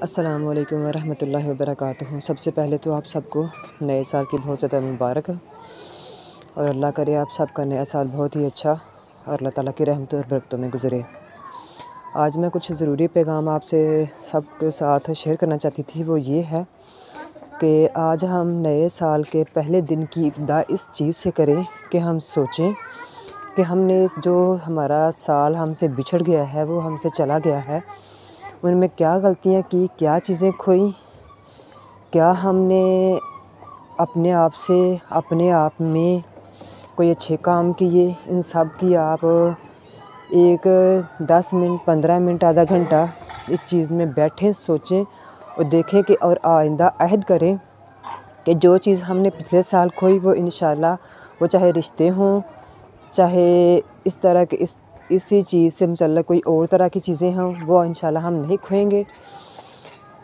अस्सलाम वालेकुम वरहमतुल्लाहि वबरकातुहू। सबसे पहले तो आप सबको नए साल की बहुत ज़्यादा मुबारक और अल्लाह करे आप सबका नया साल बहुत ही अच्छा और अल्लाह ताला की रहमत और बरकतों में गुज़रे। आज मैं कुछ ज़रूरी पैगाम आपसे सबके साथ शेयर करना चाहती थी। वो ये है कि आज हम नए साल के पहले दिन की इब्तिदा इस चीज़ से करें कि हम सोचें कि हमने जो हमारा साल हमसे बिछड़ गया है, वो हमसे चला गया है, उनमें क्या गलतियाँ की, क्या चीज़ें खोई, क्या हमने अपने आप से अपने आप में कोई अच्छे काम किए। इन सब की आप एक 10 मिनट 15 मिनट आधा घंटा इस चीज़ में बैठें, सोचें और देखें कि और आइंदा अहद करें कि जो चीज़ हमने पिछले साल खोई वो इंशाल्लाह, वो चाहे रिश्ते हों, चाहे इस तरह के इसी चीज़ से मतलब कोई और तरह की चीज़ें हों, वो इंशाल्लाह हम नहीं खोएंगे।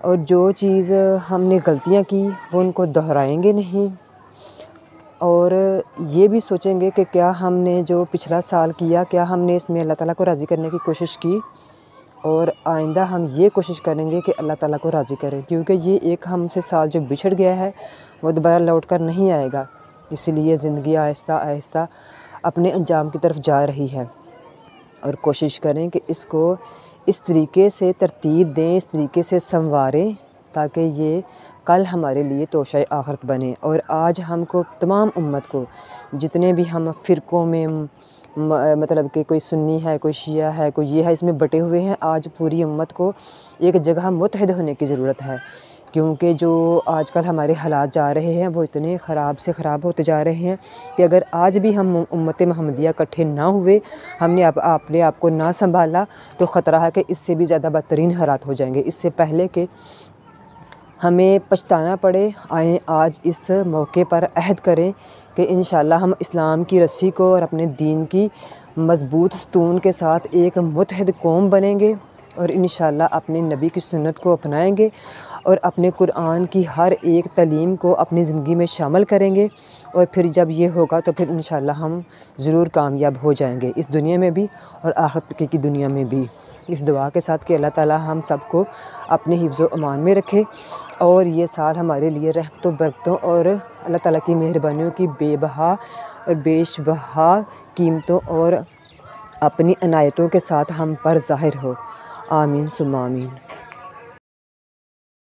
और जो चीज़ हमने गलतियाँ की वो उनको दोहराएंगे नहीं। और ये भी सोचेंगे कि क्या हमने जो पिछला साल किया, क्या हमने इसमें अल्लाह ताला को राज़ी करने की कोशिश की। और आइंदा हम ये कोशिश करेंगे कि अल्लाह ताला को राज़ी करें, क्योंकि ये एक हमसे साल जो बिछड़ गया है वो दोबारा लौट कर नहीं आएगा। इसीलिए ज़िंदगी आहिस्ता आहिस्ता अपने अंजाम की तरफ जा रही है और कोशिश करें कि इसको इस तरीके से तरतीब दें, इस तरीके से संवारें ताकि ये कल हमारे लिए तोशा आखिरत बने। और आज हमको तमाम उम्मत को, जितने भी हम फ़िरक़ों में मतलब कि कोई सुन्नी है, कोई शिया है, कोई ये है, इसमें बटे हुए हैं, आज पूरी उम्मत को एक जगह मुत्तहिद होने की ज़रूरत है। क्योंकि जो आजकल हमारे हालात जा रहे हैं वो इतने ख़राब से ख़राब होते जा रहे हैं कि अगर आज भी हम उम्मत महमदिया इकट्ठे ना हुए, हमने अपने आप को ना संभाला, तो ख़तरा है कि इससे भी ज़्यादा बदतरीन हालात हो जाएंगे। इससे पहले कि हमें पछताना पड़े, आए आज इस मौके पर अहद करें कि इंशाल्लाह हम इस्लाम की रस्सी को और अपने दीन की मज़बूत सतून के साथ एक मुत्तहिद कौम बनेंगे और इंशाल्लाह अपने नबी की सुन्नत को अपनाएंगे और अपने कुरान की हर एक तालीम को अपनी ज़िंदगी में शामिल करेंगे। और फिर जब ये होगा तो फिर इंशाल्लाह हम ज़रूर कामयाब हो जाएंगे, इस दुनिया में भी और आखिरत की दुनिया में भी। इस दुआ के साथ कि अल्लाह ताला हम सबको अपने हिफ्ज़ व अमान में रखे और ये साल हमारे लिए रहमतों बरकतों और अल्लाह ताला की मेहरबानियों की बेबहा और बेशबहा कीमतों और अपनी अनायतों के साथ हम पर ज़ाहिर हो। आमीन सुम्मा आमीन।